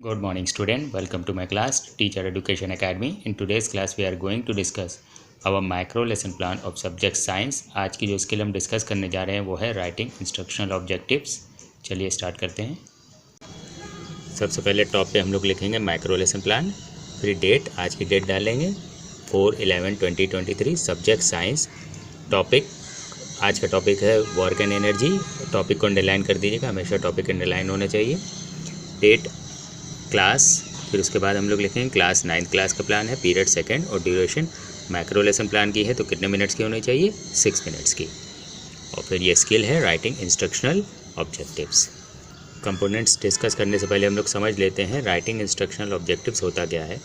Good morning student, welcome to my class Teacher Education Academy. In today's class we are going to discuss our micro lesson plan of subject science. आज की जो skill हम discuss करने जा रहे हैं वो है राइटिंग इंस्ट्रक्शनल ऑब्जेक्टिव्स। चलिए स्टार्ट करते हैं। सबसे पहले टॉप पे हम लोग लिखेंगे माइक्रो लेसन प्लान, फिर डेट, आज की डेट डालेंगे 4/11/2023, सब्जेक्ट साइंस। टॉपिक, आज का टॉपिक है वर्क एंड एनर्जी। टॉपिक को अंडरलाइन कर दीजिएगा, हमेशा टॉपिक अंडरलाइन होना चाहिए। डेट, क्लास, फिर उसके बाद हम लोग लिखेंगे क्लास 9th क्लास का प्लान है, पीरियड सेकंड, और ड्यूरेशन माइक्रो लेसन प्लान की है तो कितने मिनट्स की होनी चाहिए, 6 मिनट्स की। और फिर ये स्किल है writing instructional objectives. Components discuss करने से पहले हम लोग समझ लेते हैं राइटिंग इंस्ट्रक्शनल ऑब्जेक्टिव्स होता क्या है।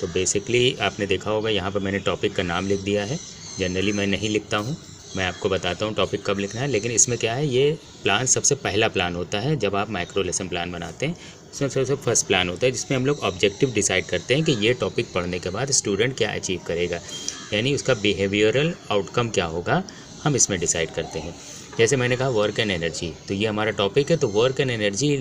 तो बेसिकली आपने देखा होगा यहाँ पर मैंने टॉपिक का नाम लिख दिया है। जनरली मैं नहीं लिखता हूँ, मैं आपको बताता हूँ टॉपिक कब लिखना है। लेकिन इसमें क्या है, ये प्लान सबसे पहला प्लान होता है जब आप माइक्रो लेसन प्लान बनाते हैं। इसमें सबसे फर्स्ट प्लान होता है जिसमें हम लोग ऑब्जेक्टिव डिसाइड करते हैं कि ये टॉपिक पढ़ने के बाद स्टूडेंट क्या अचीव करेगा, यानी उसका बिहेवियरल आउटकम क्या होगा, हम इसमें डिसाइड करते हैं। जैसे मैंने कहा वर्क एंड एनर्जी, तो ये हमारा टॉपिक है। तो वर्क एंड एनर्जी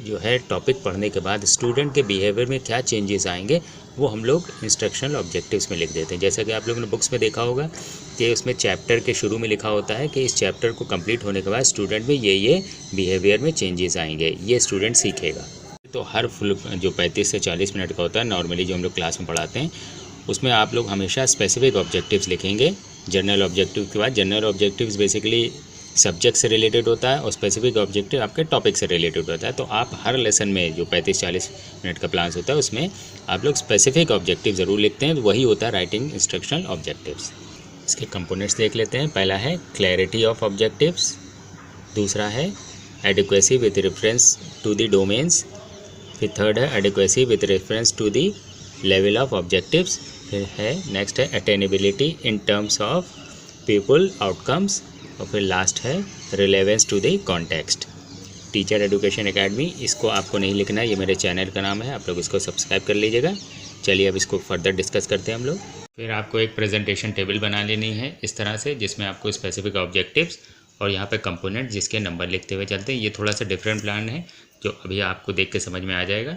जो है टॉपिक पढ़ने के बाद स्टूडेंट के बिहेवियर में क्या चेंजेस आएंगे वो हम लोग इंस्ट्रक्शनल ऑब्जेक्टिव्स में लिख देते हैं। जैसा कि आप लोगों ने बुक्स में देखा होगा कि उसमें चैप्टर के शुरू में लिखा होता है कि इस चैप्टर को कंप्लीट होने के बाद स्टूडेंट में ये बिहेवियर में चेंजेस आएंगे, ये स्टूडेंट सीखेगा। तो हर फुल जो 35 से 40 मिनट का होता है नॉर्मली जो हम लोग क्लास में पढ़ाते हैं, उसमें आप लोग हमेशा स्पेसिफिक ऑब्जेक्टिव्स लिखेंगे जनरल ऑब्जेक्टिव के बाद। जनरल ऑब्जेक्टिव्स बेसिकली सब्जेक्ट से रिलेटेड होता है और स्पेसिफिक ऑब्जेक्टिव आपके टॉपिक से रिलेटेड होता है। तो आप हर लेसन में जो 35-40 मिनट का प्लान होता है उसमें आप लोग स्पेसिफिक ऑब्जेक्टिव ज़रूर लिखते हैं, तो वही होता है राइटिंग इंस्ट्रक्शनल ऑब्जेक्टिव्स। इसके कंपोनेंट्स देख लेते हैं। पहला है क्लैरिटी ऑफ ऑब्जेक्टिव्स, दूसरा है adequacy with reference to the domains, फिर थर्ड है adequacy with reference to the level of objectives, फिर है नेक्स्ट है attainability in terms of pupil outcomes, और फिर लास्ट है relevance to the context. Teacher education academy, इसको आपको नहीं लिखना है, ये मेरे चैनल का नाम है, आप लोग इसको सब्सक्राइब कर लीजिएगा। चलिए अब इसको फर्दर डिस्कस करते हैं हम लोग। फिर आपको एक प्रेजेंटेशन टेबल बना लेनी है इस तरह से, जिसमें आपको स्पेसिफिक ऑब्जेक्टिव्स और यहाँ पे कंपोनेंट जिसके नंबर लिखते हुए चलते हैं। ये थोड़ा सा डिफरेंट प्लान है जो अभी आपको देख के समझ में आ जाएगा।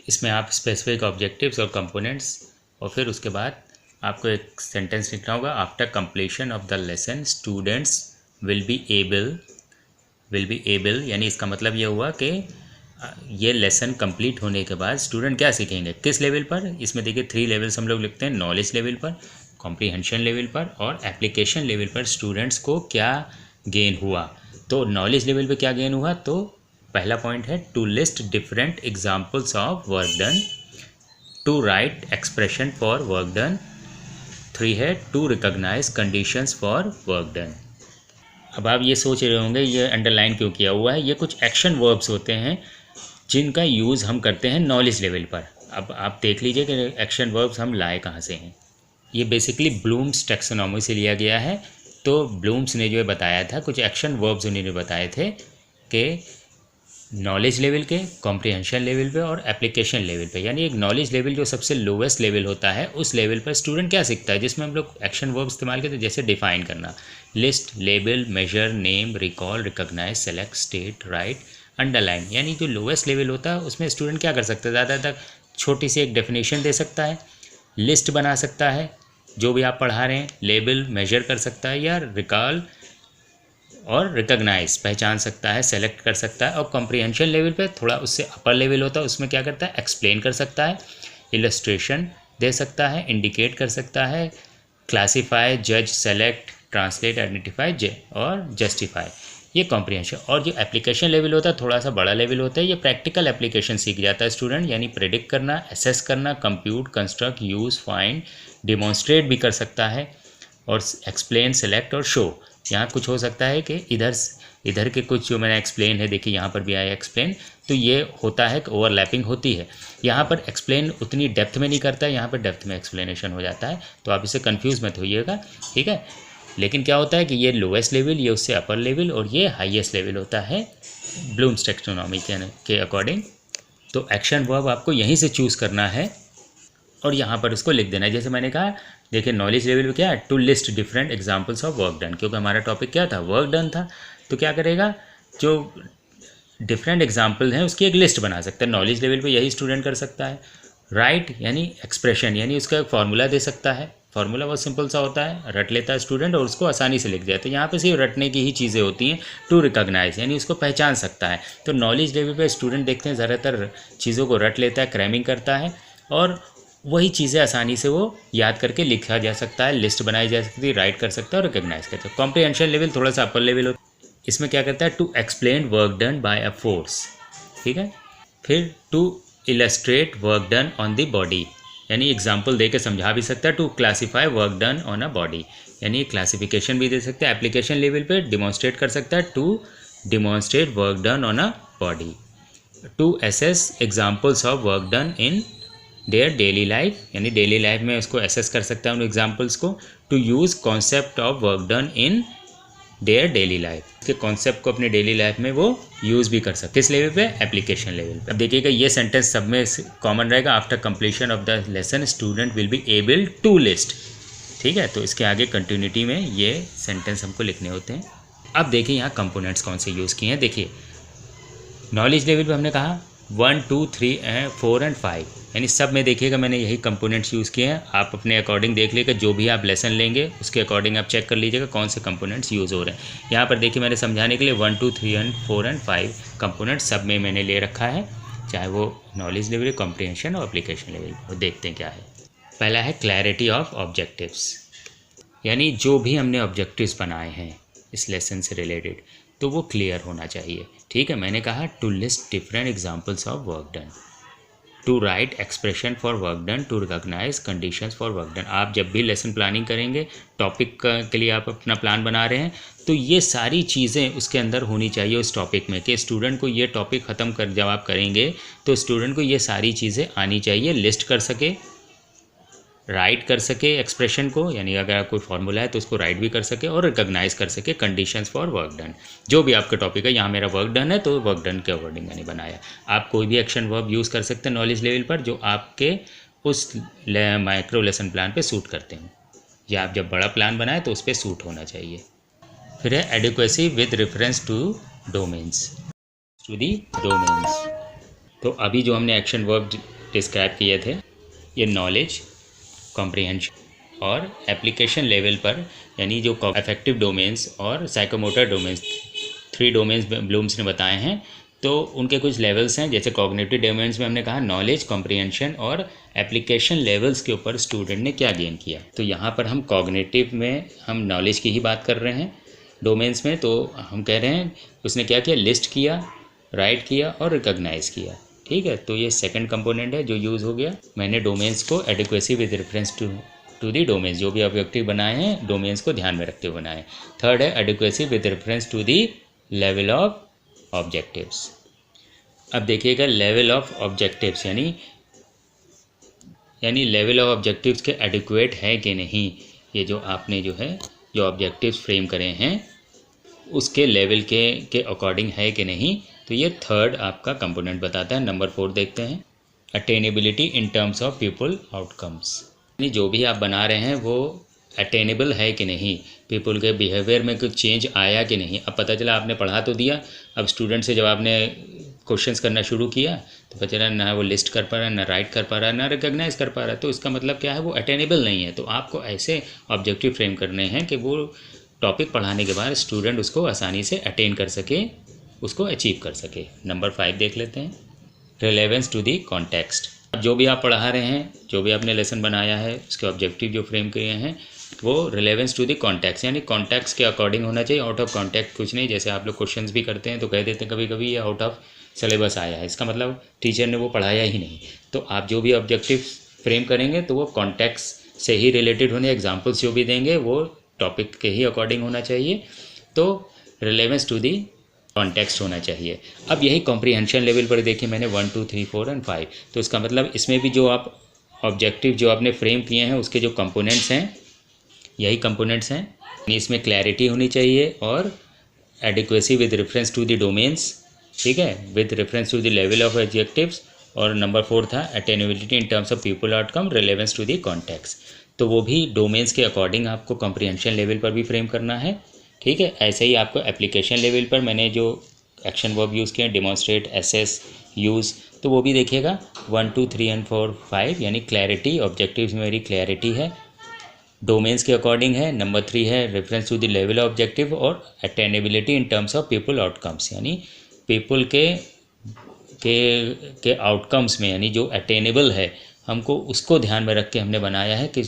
इसमें आप स्पेसिफिक ऑब्जेक्टिव्स और कंपोनेंट्स, और फिर उसके बाद आपको एक सेंटेंस लिखना होगा, after completion of the lesson students will be able, यानी इसका मतलब ये हुआ कि ये लेसन कंप्लीट होने के बाद स्टूडेंट क्या सीखेंगे, किस लेवल पर। इसमें देखिए 3 लेवल्स हम लोग लिखते हैं, नॉलेज लेवल पर, कॉम्प्रीहेंशन लेवल पर और एप्लीकेशन लेवल पर स्टूडेंट्स को क्या गेन हुआ। तो नॉलेज लेवल पे क्या गेन हुआ, तो पहला पॉइंट है to list different examples of work done, to write expression for work done, 3 है to recognise conditions for work done. अब आप ये सोच रहे होंगे ये अंडरलाइन क्यों किया हुआ है, ये कुछ एक्शन वर्ब्स होते हैं जिनका यूज़ हम करते हैं नॉलेज लेवल पर। अब आप देख लीजिए कि एक्शन वर्ब्स हम लाए कहाँ से हैं। ये बेसिकली ब्लूम्स टैक्सोनॉमी से लिया गया है। तो ब्लूम्स ने जो है बताया था, कुछ एक्शन वर्ब्स उन्होंने बताए थे कि नॉलेज लेवल के, कॉम्प्रीहेंशन लेवल पे और एप्लीकेशन लेवल पे, यानी एक नॉलेज लेवल जो सबसे लोवेस्ट लेवल होता है उस लेवल पर स्टूडेंट क्या सीखता है, जिसमें हम लोग एक्शन वर्ब इस्तेमाल करते हैं। जैसे डिफाइन करना, list, label, measure, name, recall, recognise, select, state, write, underline, यानी जो लोवेस्ट लेवल होता है उसमें स्टूडेंट क्या कर सकता है, ज़्यादातर छोटी सी एक डेफिनेशन दे सकता है, लिस्ट बना सकता है जो भी आप पढ़ा रहे हैं, लेबल मेजर कर सकता है या रिकॉल और रिकॉग्नाइज पहचान सकता है, सेलेक्ट कर सकता है। और कॉम्प्रीहेंशन लेवल पे थोड़ा उससे अपर लेवल होता है, उसमें क्या करता है, एक्सप्लेन कर सकता है, इलस्ट्रेशन दे सकता है, इंडिकेट कर सकता है, क्लासीफाई, जज, सेलेक्ट, ट्रांसलेट, आइडेंटिफाई और जस्टिफाई, ये कॉम्प्रीहेंशन। और जो एप्लीकेशन लेवल होता है थोड़ा सा बड़ा लेवल होता है, ये प्रैक्टिकल एप्लीकेशन सीख जाता है स्टूडेंट, यानी प्रेडिक्ट करना, एसेस करना, compute, construct, use, find, demonstrate भी कर सकता है, और एक्सप्लेन, सेलेक्ट और शो। यहाँ कुछ हो सकता है कि इधर के कुछ जो मैंने एक्सप्लेन है, देखिए यहाँ पर भी आया एक्सप्लेन, तो ये होता है कि ओवरलैपिंग होती है। यहाँ पर एक्सप्लेन उतनी डेप्थ में नहीं करता है, यहाँ पर डेप्थ में एक्सप्लेनेशन हो जाता है, तो आप इससे कंफ्यूज मत होइएगा, ठीक है। लेकिन क्या होता है कि ये लोवेस्ट लेवल, ये उससे अपर लेवल और ये हाईएस्ट लेवल होता है ब्लूम्स टैक्सोनॉमी के अकॉर्डिंग। तो एक्शन वर्ब आपको यहीं से चूज़ करना है और यहाँ पर उसको लिख देना है। जैसे मैंने कहा, देखिए नॉलेज लेवल पे क्या है, to list different examples of work done, क्योंकि हमारा टॉपिक क्या था, वर्क डन था। तो क्या करेगा, जो डिफरेंट एग्जाम्पल हैं उसकी एक लिस्ट बना सकता है। नॉलेज लेवल पे यही स्टूडेंट कर सकता है। राइट यानी एक्सप्रेशन, यानी उसका एक फार्मूला दे सकता है। फार्मूला बहुत सिंपल सा होता है, रट लेता है स्टूडेंट और उसको आसानी से लिख दिया। तो यहाँ पे सिर्फ रटने की ही चीज़ें होती हैं। टू रिकॉग्नाइज यानी उसको पहचान सकता है। तो नॉलेज लेवल पे स्टूडेंट देखते हैं ज़्यादातर चीज़ों को रट लेता है, क्रैमिंग करता है और वही चीज़ें आसानी से वो याद करके लिखा जा सकता है, लिस्ट बनाई जा सकती है, राइट कर सकता है और रिकॉग्नाइज कर सकता है। कॉम्प्रिहेंशन लेवल थोड़ा सा अपर लेवल होता है। इसमें क्या करता है, to explain work done by a force, ठीक है। फिर to illustrate work done on the body, यानी एग्जाम्पल दे के समझा भी सकता है। To classify work done on a body, यानी क्लासिफिकेशन भी दे सकता है। एप्लीकेशन लेवल पे डिमॉन्स्ट्रेट कर सकता है, to demonstrate work done on a body. To assess examples of work done in their daily life, यानी डेली लाइफ में उसको एसेस कर सकता है उन एग्जाम्पल्स को। To use concept of work done in their daily life, के concept को अपने डेली लाइफ में वो यूज़ भी कर सकते। किस लेवल पे, एप्लीकेशन लेवल पे। अब देखिएगा ये सेंटेंस सब में कॉमन रहेगा। After completion of the lesson student will be able to list, ठीक है। तो इसके आगे कंटिन्यूटी में ये सेंटेंस हमको लिखने होते हैं। अब देखिए यहाँ कंपोनेंट्स कौन से यूज़ किए हैं। देखिए नॉलेज लेवल पे हमने कहा 1, 2, 3, 4 एंड 5, यानी सब में देखिएगा मैंने यही कंपोनेंट्स यूज़ किए हैं। आप अपने अकॉर्डिंग देख लीजिएगा, जो भी आप लेसन लेंगे उसके अकॉर्डिंग आप चेक कर लीजिएगा कौन से कंपोनेंट्स यूज़ हो रहे हैं। यहाँ पर देखिए मैंने समझाने के लिए 1, 2, 3 एंड 4 एंड 5 कंपोनेंट्स सब में मैंने ले रखा है, चाहे वो नॉलेज लेवल, कॉम्प्रिहेंशन और एप्लीकेशन लेवल। वो देखते हैं क्या है। पहला है क्लैरिटी ऑफ ऑब्जेक्टिव्स, यानी जो भी हमने ऑब्जेक्टिव्स बनाए हैं इस लेसन से रिलेटेड तो वो क्लियर होना चाहिए, ठीक है। मैंने कहा to list different examples of work done, to write expression for work done, to recognise conditions for work done. आप जब भी लेसन प्लानिंग करेंगे, टॉपिक के लिए आप अपना प्लान बना रहे हैं, तो ये सारी चीज़ें उसके अंदर होनी चाहिए उस टॉपिक में, कि स्टूडेंट को ये टॉपिक ख़त्म कर जब आप करेंगे तो स्टूडेंट को ये सारी चीज़ें आनी चाहिए, लिस्ट कर सके, राइट कर सके एक्सप्रेशन को, यानी अगर कोई फार्मूला है तो उसको राइट भी कर सके और रिकॉग्नाइज कर सके कंडीशंस फॉर वर्क डन। जो भी आपका टॉपिक है, यहाँ मेरा वर्क डन है तो वर्क डन के अकॉर्डिंग मैंने बनाया। आप कोई भी एक्शन वर्ब यूज़ कर सकते हैं नॉलेज लेवल पर जो आपके उस माइक्रो लेसन प्लान पे सूट करते हैं, या आप जब बड़ा प्लान बनाए तो उस पर सूट होना चाहिए। फिर है adequacy with reference to domains, to the domains. तो अभी जो हमने एक्शन वर्ब डिस्क्राइब किए थे, ये नॉलेज, कॉम्प्रिहेंशन और एप्लीकेशन लेवल पर, यानी जो अफेक्टिव डोमेन्स और साइकोमोटर डोमेन्स, 3 डोमेन्स ब्लूम्स ने बताए हैं। तो उनके कुछ लेवल्स हैं, जैसे कॉग्निटिव डोमेन्स में हमने कहा नॉलेज, कॉम्प्रिहेंशन और एप्लीकेशन लेवल्स के ऊपर स्टूडेंट ने क्या गेन किया। तो यहाँ पर हम कॉग्निटिव में हम नॉलेज की ही बात कर रहे हैं डोमेन्स में। तो हम कह रहे हैं उसने क्या किया, लिस्ट किया, राइट किया और रिकॉग्नाइज किया, ठीक है। तो ये सेकंड कंपोनेंट है जो यूज़ हो गया। मैंने डोमेन्स को adequacy with reference to the domains, जो भी ऑब्जेक्टिव बनाए हैं डोमेन्स को ध्यान में रखते हुए बनाए। थर्ड है adequacy with reference to the level of objectives. अब देखिएगा लेवल ऑफ ऑब्जेक्टिव्स यानी लेवल ऑफ ऑब्जेक्टिव्स के एडिक्वेट है कि नहीं, ये जो आपने जो ऑब्जेक्टिव्स फ्रेम करे हैं उसके लेवल के अकॉर्डिंग है कि नहीं। तो ये थर्ड आपका कंपोनेंट बताता है। नंबर 4 देखते हैं, attainability in terms of pupil outcomes, यानी जो भी आप बना रहे हैं वो अटेनेबल है कि नहीं, पीपल के बिहेवियर में कुछ चेंज आया कि नहीं। अब पता चला आपने पढ़ा तो दिया, अब स्टूडेंट से जब आपने क्वेश्चंस करना शुरू किया तो पता चला ना वो लिस्ट कर पा रहा है, ना राइट कर पा रहा है, ना रिकॉग्नाइज कर पा रहा है। तो इसका मतलब क्या है, वो अटेनेबल नहीं है। तो आपको ऐसे ऑब्जेक्टिव फ्रेम करने हैं कि वो टॉपिक पढ़ाने के बाद स्टूडेंट उसको आसानी से अटेन कर सके, उसको अचीव कर सके। नंबर 5 देख लेते हैं, रिलेवेंस टू दी कॉन्टेक्स्ट। जो भी आप पढ़ा रहे हैं, जो भी आपने लेसन बनाया है, उसके ऑब्जेक्टिव जो फ्रेम किए हैं वो रिलेवेंस टू दी कॉन्टेक्स्ट, यानी कॉन्टेक्स्ट के अकॉर्डिंग होना चाहिए। आउट ऑफ कॉन्टेक्स्ट कुछ नहीं। जैसे आप लोग क्वेश्चंस भी करते हैं तो कह देते हैं कभी कभी ये आउट ऑफ सिलेबस आया है, इसका मतलब टीचर ने वो पढ़ाया ही नहीं। तो आप जो भी ऑब्जेक्टिव फ्रेम करेंगे तो वो कॉन्टेक्स्ट से ही रिलेटेड होने, एग्जाम्पल्स जो भी देंगे वो टॉपिक के ही अकॉर्डिंग होना चाहिए। तो रिलेवेंस टू दी कॉन्टेक्स्ट होना चाहिए। अब यही कॉम्प्रिहेंशन लेवल पर देखिए मैंने 1, 2, 3, 4 एंड 5। तो इसका मतलब इसमें भी जो आप ऑब्जेक्टिव जो आपने फ्रेम किए हैं उसके जो कंपोनेंट्स हैं यही कंपोनेंट्स हैं। इसमें क्लैरिटी होनी चाहिए और adequacy with reference to the domains, ठीक है, with reference to the level of objectives. और नंबर 4 था attainability in terms of pupil outcome, relevance to the context. तो वो भी डोमेन्स के अकॉर्डिंग आपको कॉम्प्रिहेंशन लेवल पर भी फ्रेम करना है, ठीक है। ऐसे ही आपको एप्लीकेशन लेवल पर मैंने जो एक्शन वर्ब यूज़ किए हैं, डिमॉन्स्ट्रेट, एसेस, यूज़, तो वो भी देखिएगा। 1 2 3 एंड 4 5 यानी क्लैरिटी, ऑब्जेक्टिव्स में मेरी क्लैरिटी है, डोमेन्स के अकॉर्डिंग है। नंबर 3 है reference to the level of objective और attainability in terms of pupil outcomes, यानी पीपल के आउटकम्स में, यानी जो अटेनेबल है हमको उसको ध्यान में रख के हमने बनाया है कि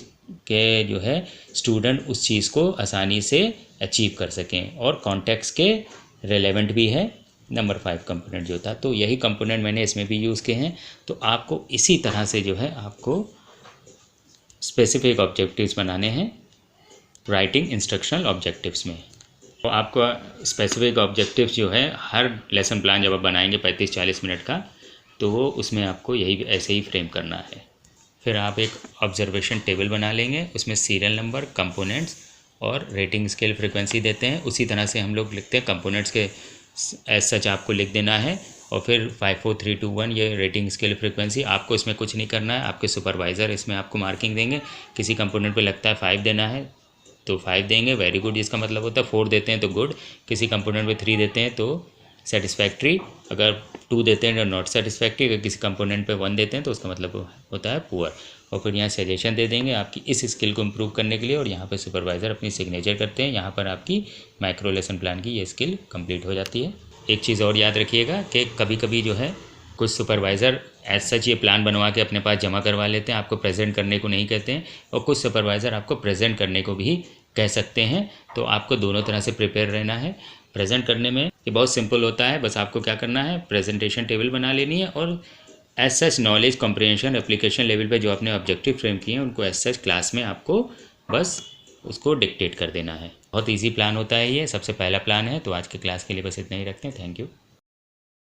जो है स्टूडेंट उस चीज़ को आसानी से अचीव कर सकें, और कॉन्टेक्स्ट के रेलेवेंट भी है नंबर 5 कंपोनेंट जो था। तो यही कंपोनेंट मैंने इसमें भी यूज़ किए हैं। तो आपको इसी तरह से जो है आपको स्पेसिफिक ऑब्जेक्टिव्स बनाने हैं राइटिंग इंस्ट्रक्शनल ऑब्जेक्टिव्स में। तो आपको स्पेसिफिक ऑब्जेक्टिव्स जो है हर लेसन प्लान जब आप बनाएंगे 35-40 मिनट का, तो उसमें आपको यही ऐसे ही फ्रेम करना है। फिर आप एक ऑब्जर्वेशन टेबल बना लेंगे, उसमें सीरियल नंबर, कंपोनेंट्स और रेटिंग स्केल फ्रीक्वेंसी देते हैं। उसी तरह से हम लोग लिखते हैं कंपोनेंट्स के एज सच आपको लिख देना है, और फिर 5 4 3 2 1 ये रेटिंग स्केल फ्रीक्वेंसी। आपको इसमें कुछ नहीं करना है, आपके सुपरवाइज़र इसमें आपको मार्किंग देंगे। किसी कंपोनेंट पे लगता है 5 देना है तो 5 देंगे, वेरी गुड जिसका मतलब होता है। 4 देते हैं तो गुड, किसी कंपोनेंट पे 3 देते हैं तो सेटिस्फैक्ट्री, अगर 2 देते हैं तो नॉट सेटिस्फैक्ट्री, अगर किसी कंपोनेंट पे 1 देते हैं तो उसका मतलब होता है पुअर। और फिर यहाँ सजेशन दे देंगे आपकी इस स्किल को इम्प्रूव करने के लिए, और यहाँ पर सुपरवाइज़र अपनी सिग्नेचर करते हैं। यहाँ पर आपकी माइक्रो लेसन प्लान की ये स्किल कंप्लीट हो जाती है। एक चीज़ और याद रखिएगा कि कभी कभी जो है कुछ सुपरवाइज़र एज सच ये प्लान बनवा के अपने पास जमा करवा लेते हैं, आपको प्रेजेंट करने को नहीं कहते हैं, और कुछ सुपरवाइज़र आपको प्रेजेंट करने को भी कह सकते हैं। तो आपको दोनों तरह से प्रिपेयर रहना है। प्रेजेंट करने में ये बहुत सिंपल होता है, बस आपको क्या करना है, प्रेजेंटेशन टेबल बना लेनी है, और as such knowledge comprehension application level पे जो आपने ऑब्जेक्टिव फ्रेम किए हैं उनको एज सच क्लास में आपको बस उसको डिक्टेट कर देना है। बहुत ईजी प्लान होता है ये, सबसे पहला प्लान है। तो आज के क्लास के लिए बस इतना ही रखते हैं। Thank you.